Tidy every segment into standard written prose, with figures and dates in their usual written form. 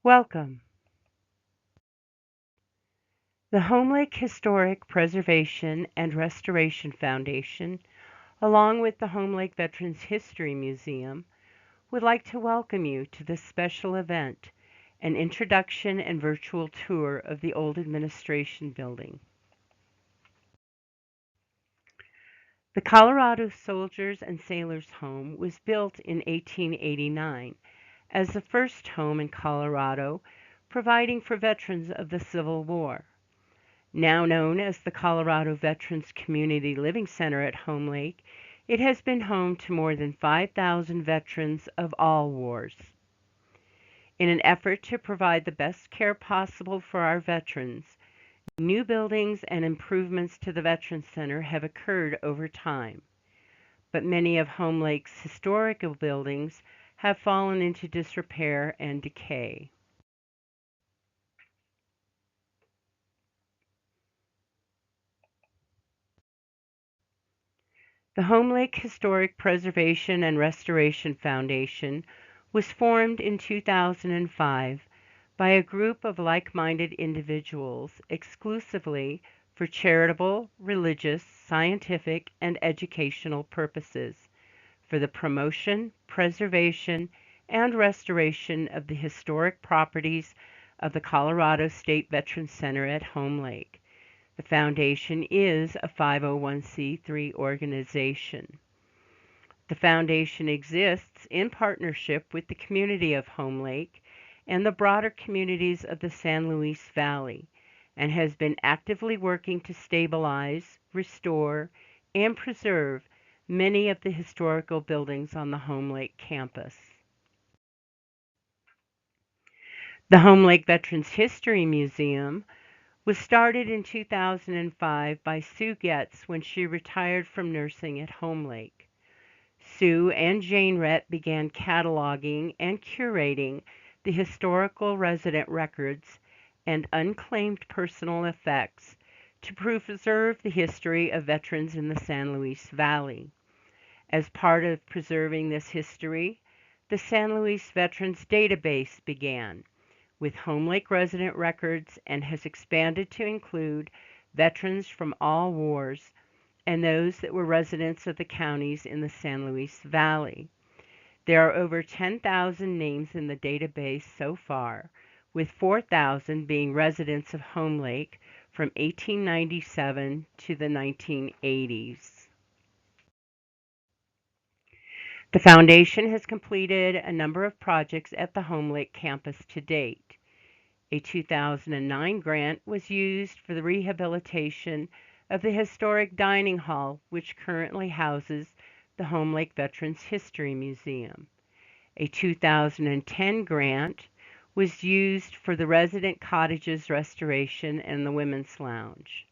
Welcome. The Homelake Historic Preservation and Restoration Foundation, along with the Homelake Veterans History Museum, would like to welcome you to this special event, an introduction and virtual tour of the old administration building. The Colorado Soldiers and Sailors Home was built in 1889 as the first home in Colorado providing for veterans of the Civil War. Now known as the Colorado Veterans Community Living Center at Homelake, it has been home to more than 5,000 veterans of all wars. In an effort to provide the best care possible for our veterans, new buildings and improvements to the Veterans Center have occurred over time, but many of Homelake's historical buildings have fallen into disrepair and decay. The Homelake Historic Preservation and Restoration Foundation was formed in 2005 by a group of like-minded individuals exclusively for charitable, religious, scientific, and educational purposes, for the promotion, preservation, and restoration of the historic properties of the Colorado State Veterans Center at Homelake. The foundation is a 501c3 organization. The foundation exists in partnership with the community of Homelake and the broader communities of the San Luis Valley, and has been actively working to stabilize, restore, and preserve many of the historical buildings on the Homelake campus. The Homelake Veterans History Museum was started in 2005 by Sue Getz when she retired from nursing at Homelake. Sue and Jane Rett began cataloging and curating the historical resident records and unclaimed personal effects to preserve the history of veterans in the San Luis Valley. As part of preserving this history, the San Luis Veterans Database began with Homelake resident records and has expanded to include veterans from all wars and those that were residents of the counties in the San Luis Valley. There are over 10,000 names in the database so far, with 4,000 being residents of Homelake from 1897 to the 1980s. The foundation has completed a number of projects at the Homelake campus to date. A 2009 grant was used for the rehabilitation of the historic dining hall, which currently houses the Homelake Veterans History Museum. A 2010 grant was used for the resident cottages restoration and the women's lounge.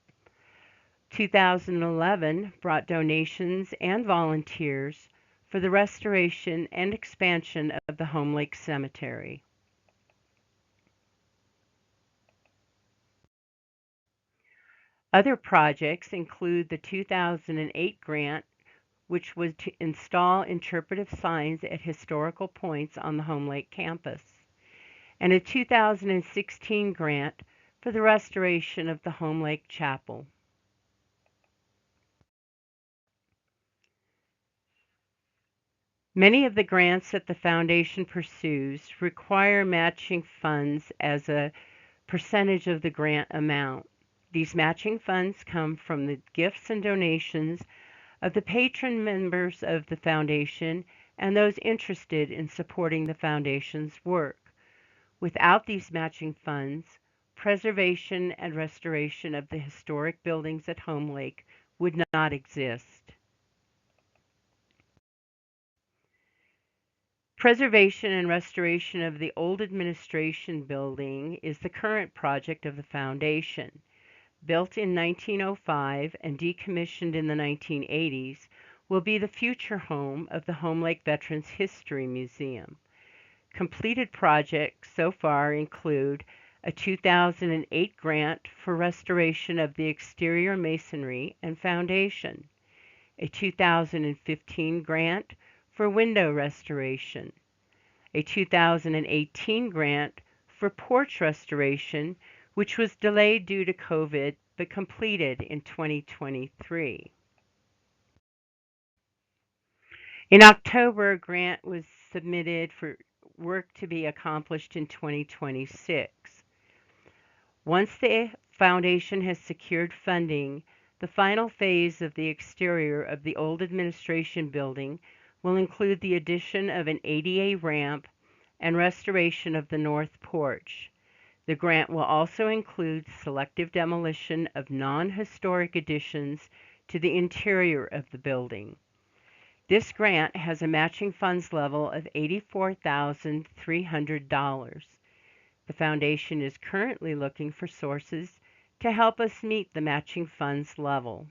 2011 brought donations and volunteers for the restoration and expansion of the Homelake Cemetery. Other projects include the 2008 grant, which was to install interpretive signs at historical points on the Homelake campus, and a 2016 grant for the restoration of the Homelake Chapel. Many of the grants that the foundation pursues require matching funds as a percentage of the grant amount. These matching funds come from the gifts and donations of the patron members of the foundation and those interested in supporting the foundation's work. Without these matching funds, preservation and restoration of the historic buildings at Homelake would not exist. Preservation and restoration of the old administration building is the current project of the foundation. Built in 1905 and decommissioned in the 1980s, will be the future home of the Homelake Veterans History Museum. Completed projects so far include a 2008 grant for restoration of the exterior masonry and foundation, a 2015 grant for window restoration, a 2018 grant for porch restoration, which was delayed due to COVID but completed in 2023. In October, a grant was submitted for work to be accomplished in 2026. Once the foundation has secured funding, the final phase of the exterior of the old administration building will include the addition of an ADA ramp and restoration of the north porch. The grant will also include selective demolition of non-historic additions to the interior of the building. This grant has a matching funds level of $84,300. The foundation is currently looking for sources to help us meet the matching funds level.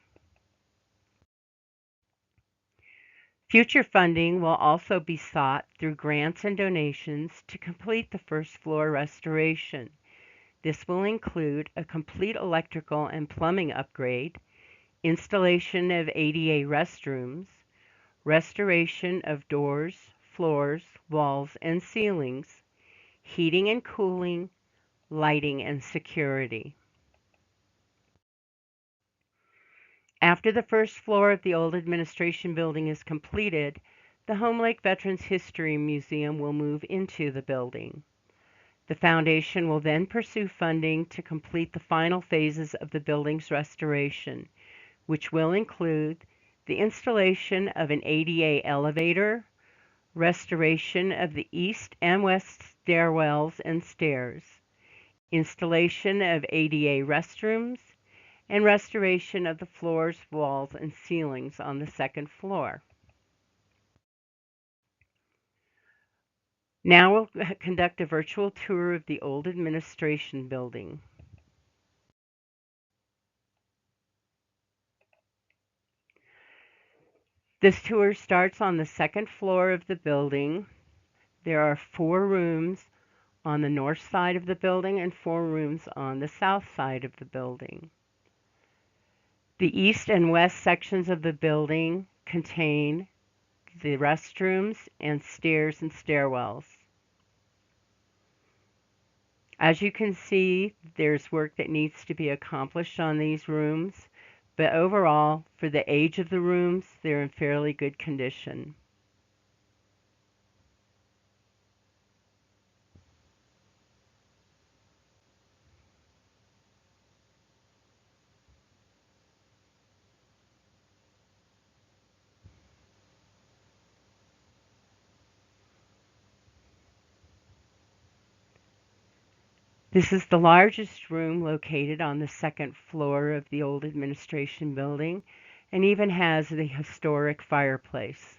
Future funding will also be sought through grants and donations to complete the first floor restoration. This will include a complete electrical and plumbing upgrade, installation of ADA restrooms, restoration of doors, floors, walls, and ceilings, heating and cooling, lighting, and security. After the first floor of the old administration building is completed, the Homelake Veterans History Museum will move into the building. The foundation will then pursue funding to complete the final phases of the building's restoration, which will include the installation of an ADA elevator, restoration of the east and west stairwells and stairs, installation of ADA restrooms, and restoration of the floors, walls, and ceilings on the second floor. Now we'll conduct a virtual tour of the old administration building. This tour starts on the second floor of the building. There are 4 rooms on the north side of the building and 4 rooms on the south side of the building. The east and west sections of the building contain the restrooms and stairs and stairwells. As you can see, there's work that needs to be accomplished on these rooms, but overall, for the age of the rooms, they're in fairly good condition. This is the largest room located on the second floor of the old administration building and even has the historic fireplace.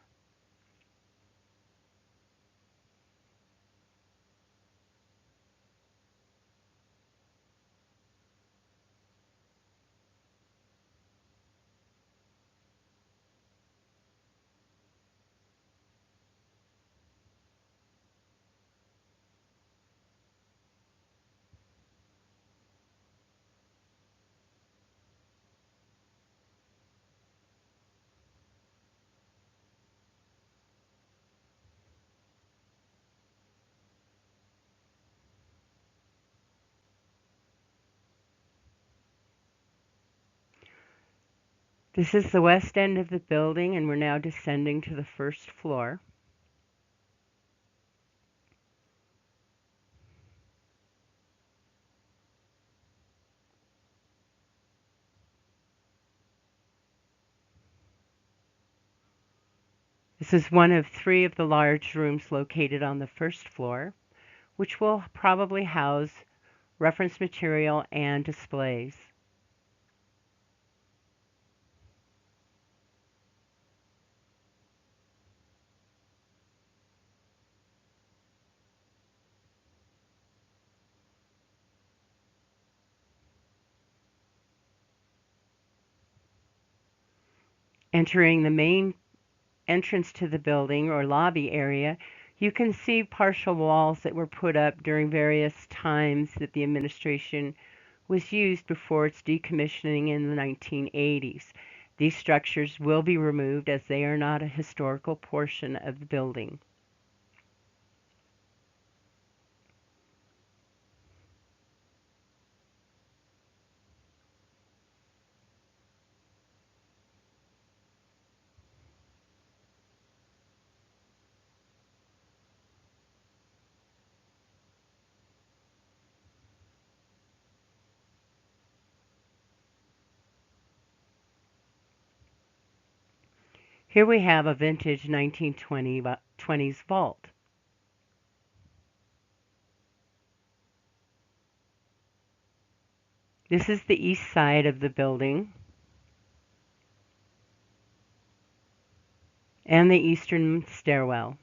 This is the west end of the building, and we're now descending to the first floor. This is one of 3 of the large rooms located on the first floor, which will probably house reference material and displays. Entering the main entrance to the building or lobby area, you can see partial walls that were put up during various times that the administration was used before its decommissioning in the 1980s. These structures will be removed as they are not a historical portion of the building. Here we have a vintage 1920s vault. This is the east side of the building and the eastern stairwell.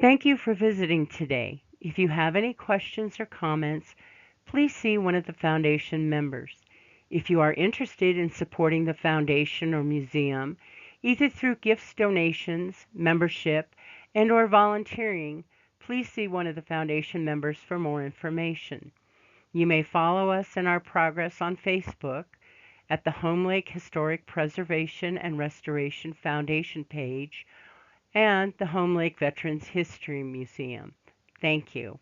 Thank you for visiting today. If you have any questions or comments, please see one of the Foundation members. If you are interested in supporting the Foundation or museum, either through gifts, donations, membership, and/or volunteering, please see one of the Foundation members for more information. You may follow us in our progress on Facebook at the Homelake Historic Preservation and Restoration Foundation page and the Homelake Veterans History Museum. Thank you.